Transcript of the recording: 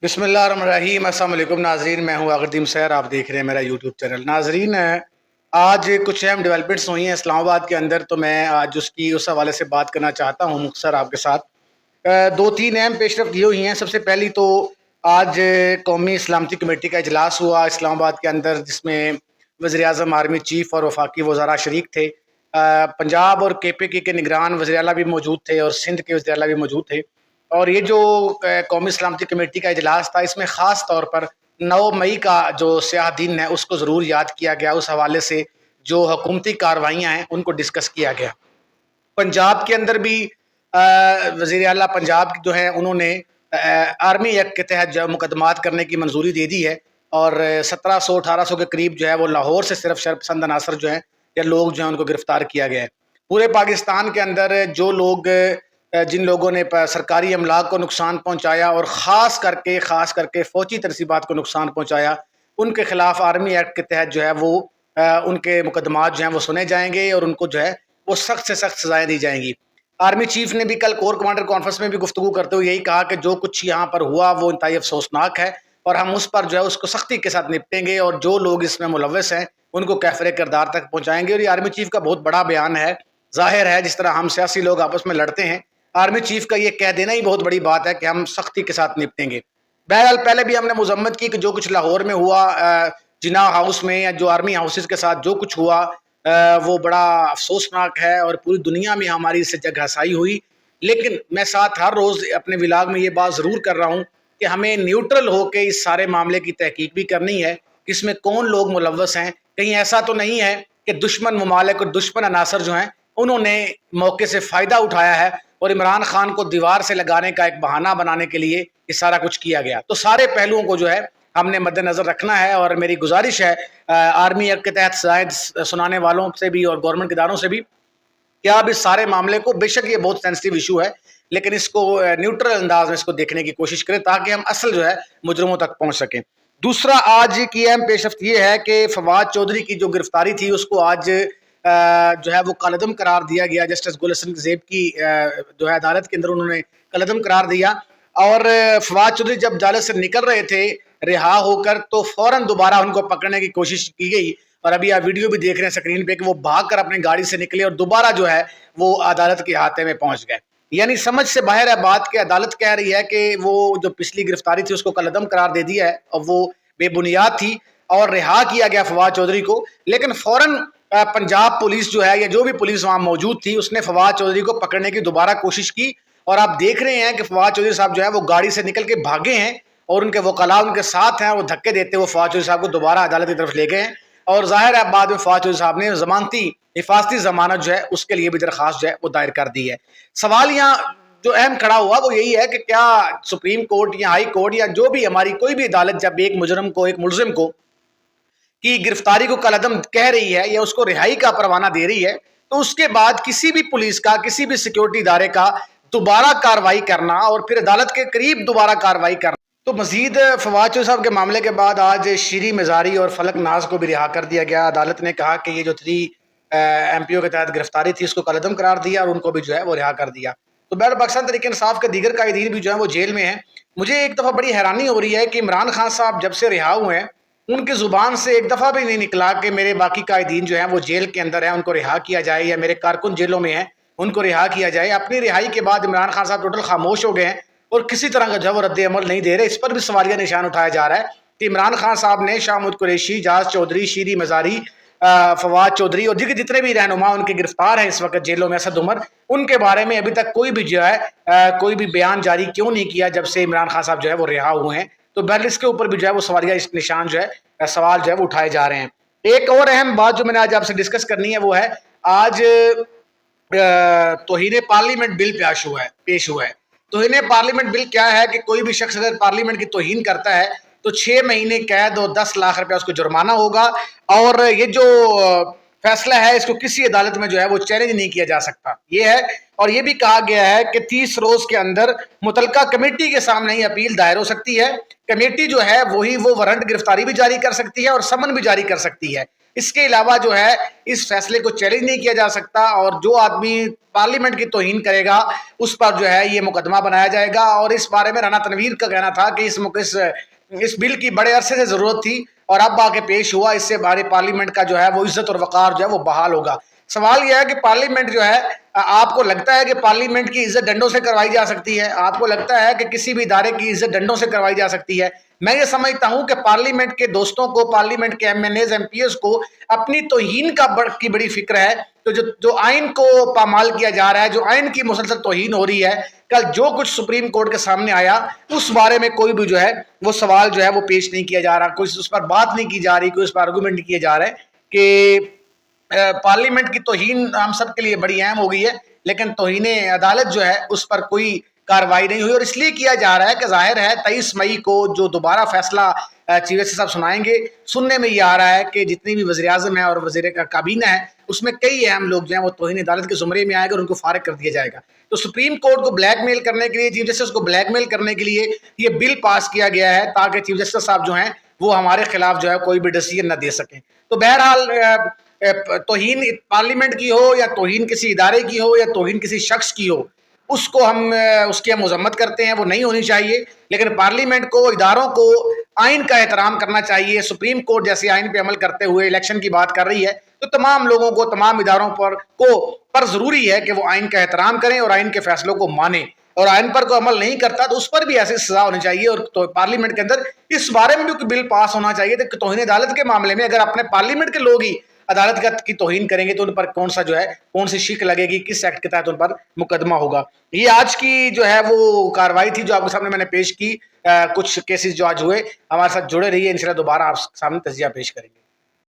बिस्मिल्लाहिर्रहमानिर्रहीम। अस्सलाम वालेकुम नाजरीन, मैं हूँ अगरदीम सैर, आप देख रहे हैं मेरा यूट्यूब चैनल। नाजरीन, आज कुछ अहम डेवलपमेंट्स हुई हैं इस्लामाबाद के अंदर, तो मैं आज उस हवाले से बात करना चाहता हूँ मुख्तसर आपके साथ। दो तीन अहम पेशरफ्त ये हुई हैं। सबसे पहली तो आज कौमी सलामती कमेटी का इजलास हुआ इस्लामाबाद के अंदर, जिसमें वज़ीर आज़म, आर्मी चीफ और वफाकी वज़ारा शरीक थे। पंजाब और KPK के निगरान वज़ीर आला भी मौजूद थे और सिंध के वज़ीर आला भी मौजूद थे। और ये जो कौमी सलामती कमेटी का इजलास था, इसमें ख़ास तौर पर 9 मई का जो स्याह दिन है उसको ज़रूर याद किया गया। उस हवाले से जो हुकूमती कार्रवाइयाँ हैं उनको डिस्कस किया गया। पंजाब के अंदर भी वज़ीर आला पंजाब जो है उन्होंने आर्मी एक्ट के तहत जो मुकदमात करने की मंजूरी दे दी है, और 1700-1800 के करीब जो है वो लाहौर से सिर्फ शरपसंद अनासर जो हैं या लोग जो हैं उनको गिरफ्तार किया गया है। पूरे पाकिस्तान के अंदर जो लोग जिन लोगों ने सरकारी अमलाक को नुकसान पहुँचाया और ख़ास करके फ़ौजी तरसीबात को नुकसान पहुँचाया, उनके ख़िलाफ़ आर्मी एक्ट के तहत जो है वो उनके मुकदमात जो हैं वो सुने जाएंगे और उनको जो है वो सख्त से सख्त सज़ाएँ दी जाएंगी। आर्मी चीफ ने भी कल कोर कमांडर कॉन्फ्रेंस में भी गुफ्तगू करते हुए यही कहा कि जो कुछ यहाँ पर हुआ वो इंतहाई अफसोसनाक है और हम उस पर जो है उसको सख्ती के साथ निपटेंगे और जो लोग इसमें मुलव्वस हैं उनको कैफरे किरदार तक पहुँचाएंगे। और ये आर्मी चीफ का बहुत बड़ा बयान है। ज़ाहिर है जिस तरह हम सियासी लोग आपस में लड़ते हैं, आर्मी चीफ का ये कह देना ही बहुत बड़ी बात है कि हम सख्ती के साथ निपटेंगे। बहरहाल पहले भी हमने मजम्मत की कि जो कुछ लाहौर में हुआ, जिना हाउस में या जो आर्मी हाउसेस के साथ जो कुछ हुआ, वो बड़ा अफसोसनाक है और पूरी दुनिया में हमारी इससे जग हसाई हुई। लेकिन मैं साथ हर रोज़ अपने विलाग में ये बात ज़रूर कर रहा हूँ कि हमें न्यूट्रल होकर इस सारे मामले की तहकीक भी करनी है कि इसमें कौन लोग मुलव्वस हैं। कहीं ऐसा तो नहीं है कि दुश्मन ममालिक और दुश्मन अनासर जो हैं उन्होंने मौके से फ़ायदा उठाया है और इमरान खान को दीवार से लगाने का एक बहाना बनाने के लिए ये सारा कुछ किया गया। तो सारे पहलुओं को जो है हमने मद्देनज़र रखना है और मेरी गुजारिश है आर्मी एक्ट के तहत सजाएं सुनाने वालों से भी और गवर्नमेंट के इदारों से भी कि आप इस सारे मामले को, बेशक ये बहुत सेंसिटिव इशू है, लेकिन इसको न्यूट्रल अंदाज में इसको देखने की कोशिश करें ताकि हम असल जो है मुजरमों तक पहुंच सकें। दूसरा, आज की अहम पेशरफ्त ये है कि फवाद चौधरी की जो गिरफ्तारी थी उसको आज जो है वो कलअदम करार दिया गया। जस्टिस गुलशन ज़ेब की जो है अदालत के अंदर उन्होंने कलअदम करार दिया। और फवाद चौधरी जब अदालत से निकल रहे थे रिहा होकर, तो फौरन दोबारा उनको पकड़ने की कोशिश की गई। और अभी आप वीडियो भी देख रहे हैं स्क्रीन पे कि वो भागकर अपनी गाड़ी से निकले और दोबारा जो है वो अदालत के अहाते में पहुंच गए। यानी समझ से बाहर है बात कि अदालत कह रही है कि वो जो पिछली गिरफ्तारी थी उसको कलअदम करार दे दिया है और वो बेबुनियाद थी और रिहा किया गया फवाद चौधरी को। लेकिन फौरन पंजाब पुलिस जो है या जो भी पुलिस वहां मौजूद थी उसने फवाद चौधरी को पकड़ने की दोबारा कोशिश की। और आप देख रहे हैं कि फवाद चौधरी साहब जो है वो गाड़ी से निकल के भागे हैं और उनके वकला उनके साथ हैं। वो धक्के देते हुए फवाद चौधरी साहब को दोबारा अदालत की तरफ ले गए हैं और जाहिर है बाद में फवाद चौधरी साहब ने जमानती हिफाजती जमानत जो है उसके लिए भी दरखास्त जो है वो दायर कर दी है। सवाल यहाँ जो अहम खड़ा हुआ वो यही है कि क्या सुप्रीम कोर्ट या हाई कोर्ट या जो भी हमारी कोई भी अदालत जब एक मुजरम को, एक मुलजिम को की गिरफ्तारी को कलअदम कह रही है या उसको रिहाई का परवाना दे रही है, तो उसके बाद किसी भी पुलिस का, किसी भी सिक्योरिटी इदारे का दोबारा कार्रवाई करना और फिर अदालत के करीब दोबारा कार्रवाई करना। तो मजीद फवाद चौधरी साहब के मामले के बाद आज शीरी मजारी और फलक नाज को भी रिहा कर दिया गया। अदालत ने कहा कि ये जो 3 MPO के तहत गिरफ्तारी थी उसको कलअदम करार दिया और उनको भी जो है वो रिहा कर दिया। तो बहर पाकिस्तान तहरीक इंसाफ के दीगर कायदीन भी जो है वो जेल में हैं। मुझे एक दफ़ा बड़ी हैरानी हो रही है कि इमरान खान साहब जब से रिहा हुए हैं उनकी ज़ुबान से एक दफ़ा भी नहीं निकला कि मेरे बाकी कायदीन जो हैं वो जेल के अंदर हैं उनको रिहा किया जाए या मेरे कारकुन जेलों में हैं उनको रिहा किया जाए। अपनी रिहाई के बाद इमरान खान साहब टोटल खामोश हो गए हैं और किसी तरह का जो है वो रद्द अमल नहीं दे रहे। इस पर भी सवालिया निशान उठाया जा रहा है कि इमरान खान साहब ने शाह महमूद कुरैशी, जाज चौधरी, शीरी मजारी, फवाद चौधरी और दिग्गज जितने भी रहनुमा उनके गिरफ्तार हैं इस वक्त जेलों में, असद उमर, उनके बारे में अभी तक कोई भी जो है कोई भी बयान जारी क्यों नहीं किया जब से इमरान खान साहब जो है वो रिहा हुए हैं। तो बहरहाल इसके ऊपर भी जो है वो सवालिया निशान जो है सवाल जो है वो उठाए जा रहे हैं। एक और अहम बात जो मैंने आज आपसे डिस्कस करनी है वो है आज तौहीन पार्लियामेंट बिल पेश हुआ है। तौहीन पार्लियामेंट बिल क्या है कि कोई भी शख्स अगर पार्लियामेंट की तौहीन करता है तो 6 महीने कैद और 10 लाख रुपया उसको जुर्माना होगा। और ये जो फैसला है इसको किसी अदालत में जो है वो चैलेंज नहीं किया जा सकता, ये है। और ये भी कहा गया है कि 30 रोज के अंदर मुतलका कमेटी के सामने ही अपील दायर हो सकती है। कमेटी जो है वही वो वारंट गिरफ्तारी भी जारी कर सकती है और समन भी जारी कर सकती है। इसके अलावा जो है इस फैसले को चैलेंज नहीं किया जा सकता, और जो आदमी पार्लियामेंट की तौहीन करेगा उस पर जो है ये मुकदमा बनाया जाएगा। और इस बारे में राना तनवीर का कहना था कि इस बिल की बड़े अरसे से जरूरत थी और अब आके पेश हुआ, इससे हमारे पार्लियामेंट का जो है वो इज्जत और वकार जो है वो बहाल होगा। सवाल यह है कि पार्लियामेंट जो है, आपको लगता है कि पार्लियामेंट की इज्जत डंडों से करवाई जा सकती है? आपको लगता है कि किसी भी इदारे की इज्जत डंडों से करवाई जा सकती है? मैं ये समझता हूं कि पार्लियामेंट के दोस्तों को, पार्लियामेंट के एमएनएज एमपीएस को अपनी तौहीन की बड़ी फिक्र है। तो जो आइन को पामाल किया जा रहा है, जो आइन की मुसलसल तौहीन हो रही है, कल जो कुछ सुप्रीम कोर्ट के सामने आया उस बारे में कोई भी जो है वो सवाल जो है वो पेश नहीं किया जा रहा, कोई उस पर बात नहीं की जा रही, कोई उस पर आर्गूमेंट नहीं किए जा रहे कि पार्लियामेंट की तौहीन हम सब के लिए बड़ी अहम हो गई है, लेकिन तौहीन अदालत जो है उस पर कोई कार्रवाई नहीं हुई। और इसलिए किया जा रहा है कि जाहिर है 23 मई को जो दोबारा फैसला चीफ जस्टिस साहब सुनाएंगे, सुनने में ये आ रहा है कि जितनी भी वज़ीर आज़म है और वज़ीर का काबीना है उसमें कई अहम लोग जो हैं वो तौहीन अदालत के ज़ुमरे में आएंगे और उनको फारिग कर दिया जाएगा। तो सुप्रीम कोर्ट को ब्लैकमेल करने के लिए, चीफ जस्टिस को ब्लैकमेल करने के लिए ये बिल पास किया गया है ताकि चीफ जस्टिस साहब जो हैं वो हमारे खिलाफ जो है कोई भी डिसीजन न दे सकें। तो बहरहाल तौहीन पार्लियामेंट की हो या तौहीन किसी इदारे की हो या तौहीन किसी शख्स की हो, उसको उसकी हम मजम्मत करते हैं, वो नहीं होनी चाहिए। लेकिन पार्लियामेंट को, इदारों को आइन का एहतराम करना चाहिए। सुप्रीम कोर्ट जैसे आइन पे अमल करते हुए इलेक्शन की बात कर रही है, तो तमाम लोगों को, तमाम इदारों पर ज़रूरी है कि वो आइन का एहतराम करें और आइन के फैसलों को माने। और आइन पर कोई अमल नहीं करता तो उस पर भी ऐसी सजा होनी चाहिए। और तो पार्लियामेंट के अंदर इस बारे में भी कोई बिल पास होना चाहिए कि तौहीन अदालत के मामले में अगर अपने पार्लियामेंट के लोग ही अदालत की तौहीन करेंगे तो उन पर कौन सी शिक लगेगी, किस एक्ट के तहत उन पर मुकदमा होगा। ये आज की जो है वो कार्रवाई थी जो आपके सामने मैंने पेश की। कुछ केसेस जो आज हुए, हमारे साथ जुड़े रहिए, इंशाल्लाह दोबारा आप सामने तजिया पेश करेंगे।